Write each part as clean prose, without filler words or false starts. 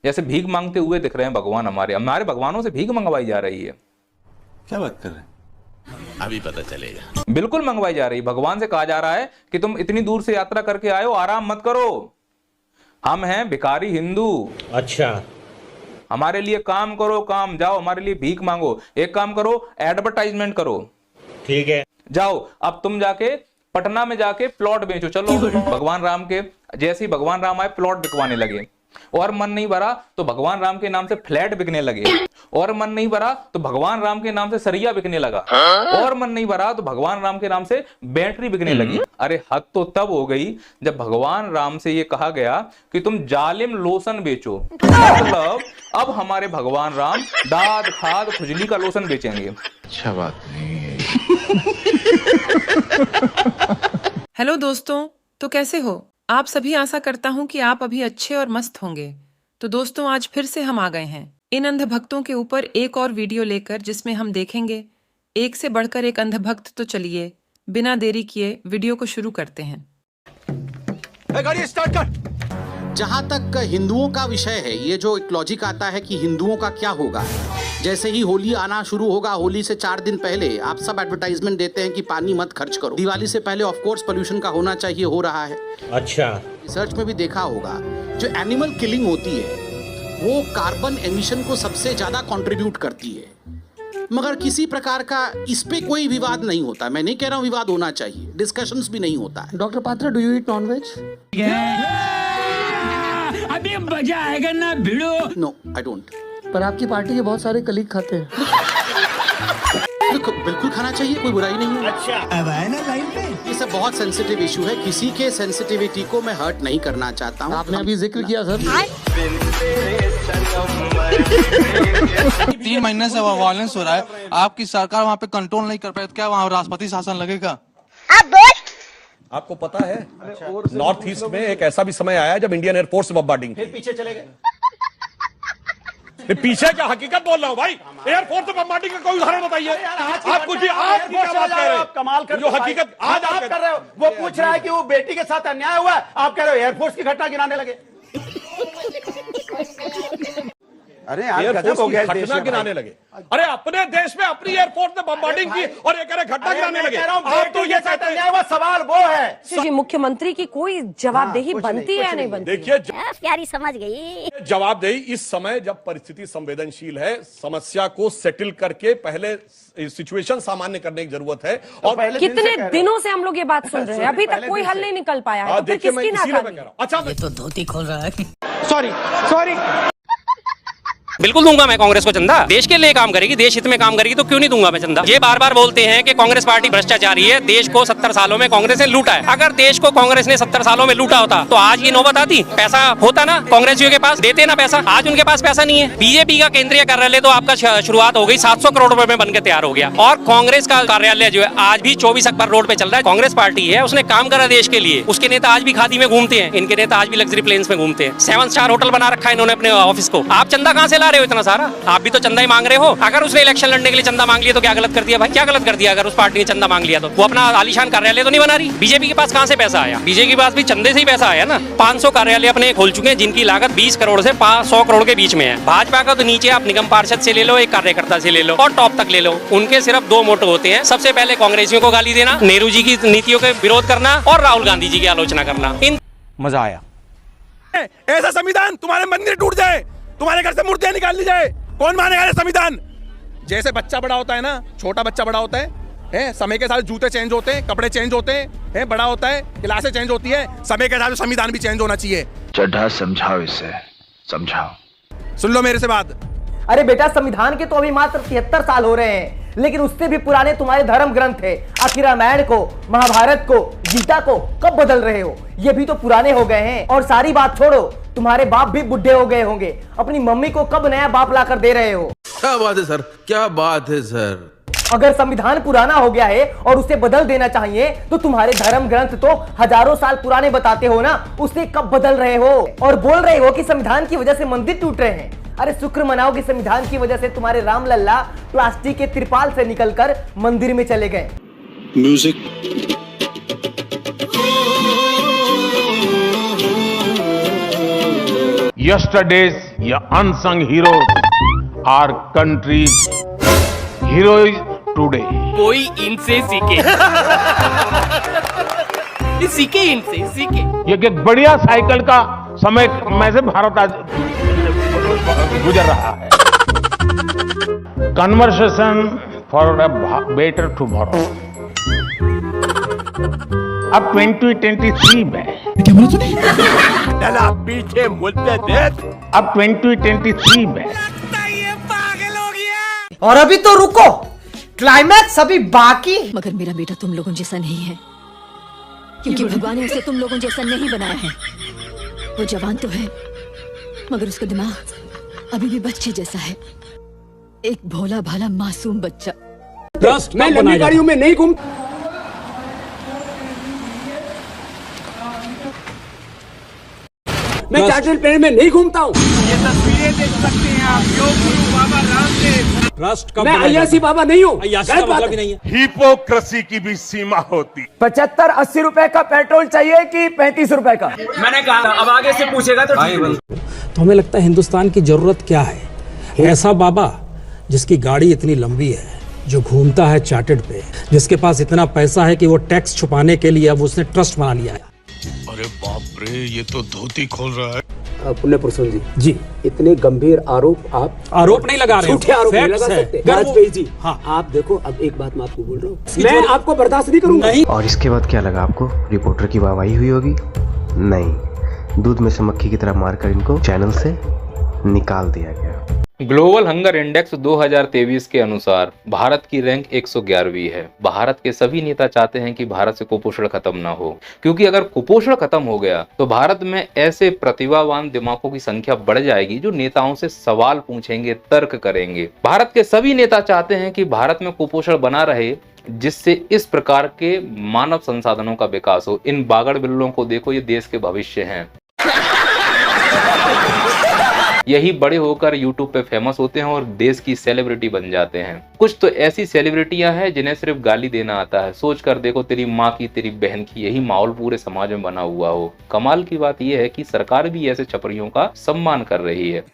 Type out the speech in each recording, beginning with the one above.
जैसे भीख मांगते हुए दिख रहे हैं भगवान हमारे हमारे भगवानों से भीख मंगवाई जा रही है। क्या बात कर रहे हैं? अभी पता चलेगा। बिल्कुल मंगवाई जा रही। भगवान से कहा जा रहा है कि तुम इतनी दूर से यात्रा करके आए हो, आराम मत करो, हम हैं भिखारी हिंदू। अच्छा, हमारे लिए काम करो, काम जाओ, हमारे लिए भीख मांगो। एक काम करो, एडवर्टाइजमेंट करो, ठीक है, जाओ अब तुम जाके पटना में जाके प्लॉट बेचो। चलो भगवान राम के जैसे ही भगवान राम आए प्लॉट बिकवाने लगे, और मन नहीं भरा तो भगवान राम के नाम से फ्लैट बिकने लगे, और मन नहीं भरा तो भगवान राम के नाम से सरिया बिकने लगा, और मन नहीं भरा तो भगवान राम के नाम से बैटरी बिकने लगी। अरे हद तो तब हो गई जब भगवान राम से ये कहा गया कि तुम जालिम लोशन बेचो। मतलब अब हमारे भगवान राम दाद खाद खुजली का लोशन बेचेंगे। अच्छा बात नहीं है। हेलो दोस्तों, तो कैसे हो आप सभी? आशा करता हूँ कि आप अभी अच्छे और मस्त होंगे। तो दोस्तों, आज फिर से हम आ गए हैं इन अंधभक्तों के ऊपर एक और वीडियो लेकर, जिसमें हम देखेंगे एक से बढ़कर एक अंधभक्त। तो चलिए बिना देरी किए वीडियो को शुरू करते हैं। गाड़ी स्टार्ट कर। जहां तक हिंदुओं का विषय है, ये जो एक लॉजिक आता है कि हिंदुओं का क्या होगा, जैसे ही होली आना शुरू होगा, होली से 4 दिन पहले आप सब एडवर्टाइजमेंट देते हैं कि पानी मत खर्च करो। दिवाली से पहले ऑफ कोर्स पोल्यूशन का होना चाहिए, हो रहा है। अच्छा, रिसर्च में भी देखा होगा, जो एनिमल किलिंग होती है वो कार्बन एमिशन को सबसे ज्यादा कंट्रीब्यूट करती है, मगर किसी प्रकार का इस पे कोई विवाद नहीं होता। मैं नहीं कह रहा हूँ विवाद होना चाहिए, डिस्कशंस भी नहीं होता है। Doctor Patra, do you eat nonveg? अभी मजा आएगा ना भिड़ो। No, I don't. पर आपकी पार्टी के बहुत सारे कलीग खाते हैं। बिल्कुल खाना चाहिए, कोई बुराई नहीं है। अच्छा, अब आए ना लाइन पे। ये सब बहुत सेंसिटिव इशू है, किसी के सेंसिटिविटी को मैं हर्ट नहीं करना चाहता हूँ। आपने अभी जिक्र किया सर। 3 महीने से वायलेंस हो रहा है, आपकी सरकार वहाँ पे कंट्रोल नहीं कर पाई, तो क्या वहाँ राष्ट्रपति शासन लगेगा? आपको पता है, नॉर्थ ईस्ट में एक ऐसा भी समय आया जब इंडियन एयरफोर्स बम्बार्डिंग, फिर पीछे चले गए। पीछे क्या, हकीकत बोल रहा हूँ भाई। एयरफोर्स बम्बार्डिंग का कोई उदाहरण बताइए। आप कुछ आज की क्या बात कह रहे हैं? कमाल कर, जो हकीकत आज आप कर रहे हो। वो पूछ रहा है कि वो बेटी के साथ अन्याय हुआ, आप कह रहे हो एयरफोर्स की घटना गिनाने लगे। अरे एयरफोर्स की घटना गिनाने लगे। अरे अपने देश में अपनी एयरफोर्स ने बम्बार्डिंग की और ये कह रहे घटना गिनाने लगे। आप तो ये कहते हैं, सवाल वो है जी, मुख्यमंत्री की कोई जवाबदेही बनती है या नहीं बनती? देखिए प्यारी समझ गई। जवाबदेही इस समय जब परिस्थिति संवेदनशील है, समस्या को सेटल करके पहले सिचुएशन सामान्य करने की जरूरत है। और कितने दिनों से हम लोग ये बात सुन रहे हैं, अभी तक कोई हल नहीं निकल पाया है। तो फिर किसकी नाकामी? अच्छा, ये तो धोती खोल रहा है। सॉरी। बिल्कुल दूंगा मैं कांग्रेस को चंदा। देश के लिए काम करेगी, देश हित में काम करेगी, तो क्यों नहीं दूंगा मैं चंदा। ये बार बार बोलते हैं कि कांग्रेस पार्टी भ्रष्टाचारी है, देश को 70 सालों में कांग्रेस ने लूटा है। अगर देश को कांग्रेस ने 70 सालों में लूटा होता तो आज ये नौबत आती? पैसा होता ना कांग्रेसियों के पास, देते ना पैसा। आज उनके पास पैसा नहीं है। बीजेपी का केंद्रीय कार्यालय तो आपका शुरुआत हो गई 700 करोड़ रुपए में बनकर तैयार हो गया, और कांग्रेस का कार्यालय जो है आज भी 24 अकबर रोड पे चल रहा है। कांग्रेस पार्टी है, उसने काम करा देश के लिए। उसके नेता आज भी खादी में घूमते हैं, इनके नेता आज भी लग्जरी प्लेन्स में घूमते हैं। 7 स्टार होटल बना रखा है इन्होंने अपने ऑफिस को। आप चंदा कहाँ से ला रहे हो इतना सारा? आप भी तो चंदा ही मांग रहे हो। अगर उसने इलेक्शन लड़ने के लिए चंदा मांग लिया तो क्या गलत कर दिया भाई? क्या गलत कर दिया? अगर उस पार्टी ने चंदा मांग लिया तो वो अपना आलीशान कार्यालय तो नहीं बना रही। बीजेपी के पास कहां से पैसा आया? बीजेपी के पास भी चंदे से ही पैसा आया ना। 500 कार्यालय अपने खोल चुके हैं, जिनकी लागत 20 करोड़ से 100 करोड़ के बीच में है। भाजपा का तो नीचे आप निगम पार्षद से ले लो, एक कार्यकर्ता से ले लो, और टॉप तक ले लो, उनके सिर्फ 2 मोटो होते हैं। सबसे पहले कांग्रेसियों को गाली देना, नेहरू जी की नीतियों के विरोध करना, और राहुल गांधी जी की आलोचना करना। मजा आया। ऐसा संविधान तुम्हारे मंदिर टूट जाए, तुम्हारे घर से मूर्तियां निकाल ली जाए, कौन मानेगा ये संविधान? जैसे बच्चा बड़ा होता है ना, छोटा बच्चा बड़ा होता है, समय के साथ जूते चेंज होते हैं, कपड़े चेंज होते हैं, बड़ा होता है, क्लासें चेंज होती है, समय के साथ संविधान भी चेंज होना चाहिए। चड्ढा समझाओ, इसे समझाओ। सुन लो मेरे से बात। अरे बेटा, संविधान के तो अभी मात्र 73 साल हो रहे हैं, लेकिन उससे भी पुराने तुम्हारे धर्म ग्रंथ है। आखिर रामायण को, महाभारत को, गीता को कब बदल रहे हो? ये भी तो पुराने हो गए हैं। और सारी बात छोड़ो, तुम्हारे बाप भी बुढ़े हो गए होंगे, अपनी मम्मी को कब नया बाप लाकर दे रहे हो? क्या बात है सर, क्या बात है सर। अगर संविधान पुराना हो गया है और उसे बदल देना चाहिए, तो तुम्हारे धर्म ग्रंथ तो हजारों साल पुराने बताते हो ना, उसे कब बदल रहे हो? और बोल रहे हो कि संविधान की वजह से मंदिर टूट रहे हैं। अरे शुक्र मनाओ कि संविधान की वजह से तुम्हारे राम लल्ला प्लास्टिक के तिरपाल से निकलकर मंदिर में चले गए। म्यूजिक। Yesterday's या unsung heroes are country's heroes today. कोई इनसे सीखे सीखे इनसे सीखे। ये एक बढ़िया साइकिल का समय में से भारत आज गुजर रहा है। Conversation for a better tomorrow. अब 2023 में क्या बोला तूने? पीछे मुद्दे देख। अब 2023 में और अभी तो रुको, क्लाइमैक्स अभी बाकी। मगर मेरा बेटा तुम लोगों जैसा नहीं है, क्योंकि भगवान ने उसे तुम लोगों जैसा नहीं बनाया है। वो जवान तो है मगर उसका दिमाग अभी भी बच्चे जैसा है, एक भोला भाला मासूम बच्चा। ट्रस्ट मैं लंबी गाड़ियों में नहीं घूम। मैं चार्टर्ड प्लेन में नहीं घूमता हूँ। ये तस्वीरें देख सकते हैं आप, योग गुरु बाबा रामदेव। ट्रस्ट का मैं अय्यासी बाबा नहीं हूँ। मतलब नहीं है। हिपोक्रेसी की भी सीमा होती। 75-80 रुपए का पेट्रोल चाहिए कि 35 रुपए का? मैंने कहा अब आगे से पूछेगा तो तो हमें लगता है हिंदुस्तान की जरूरत क्या है? ऐसा बाबा जिसकी गाड़ी इतनी लंबी है, जो घूमता है चार्टर्ड पे, जिसके पास इतना पैसा है कि वो टैक्स छुपाने के लिए अब उसने ट्रस्ट बना लिया है। अरे बाप रे, ये तो धोती खोल रहा है। पुण्य पुरुषों जी इतने गंभीर आरोप आप आरोप नहीं लगा रहे, झूठे आरोप नहीं लगा सकते। वाजपेयी जी हाँ आप देखो, अब एक बात मैं आपको बोल रहा हूँ, मैं आपको बर्दाश्त नहीं करूंगा। और इसके बाद क्या लगा आपको? रिपोर्टर की वाहवाही हुई होगी? नहीं, दूध में से मक्खी की तरह मारकर इनको चैनल से निकाल दिया गया। ग्लोबल हंगर इंडेक्स 2023 के अनुसार भारत की रैंक 111वीं है। भारत के सभी नेता चाहते हैं कि भारत से कुपोषण खत्म ना हो, क्योंकि अगर कुपोषण खत्म हो गया तो भारत में ऐसे प्रतिभावान दिमागों की संख्या बढ़ जाएगी जो नेताओं से सवाल पूछेंगे, तर्क करेंगे। भारत के सभी नेता चाहते हैं कि भारत में कुपोषण बना रहे, जिससे इस प्रकार के मानव संसाधनों का विकास हो। इन बागड़ बिल्लों को देखो, ये देश के भविष्य हैं। यही बड़े होकर YouTube पे फेमस होते हैं और देश की सेलिब्रिटी बन जाते हैं। कुछ तो ऐसी सेलिब्रिटियां हैं जिन्हें सिर्फ गाली देना आता है। सोच कर देखो, तेरी माँ की, तेरी बहन की, यही माहौल पूरे समाज में बना हुआ हो। कमाल की बात यह है कि सरकार भी ऐसे छपरियों का सम्मान कर रही है।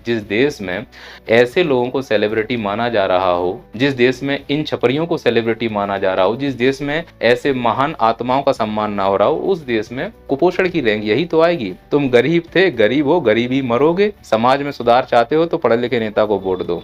जिस देश में ऐसे लोगों को सेलिब्रिटी माना जा रहा हो, जिस देश में इन छपरियों को सेलिब्रिटी माना जा रहा हो, जिस देश में ऐसे महान आत्माओं का सम्मान ना हो रहा हो, उस देश में कुपोषण की रैंक यही तो आएगी। तुम गरीब थे, गरीब हो, गरीब ही मरोगे। समाज में सुधार चाहते हो तो पढ़े लिखे नेता को वोट दो।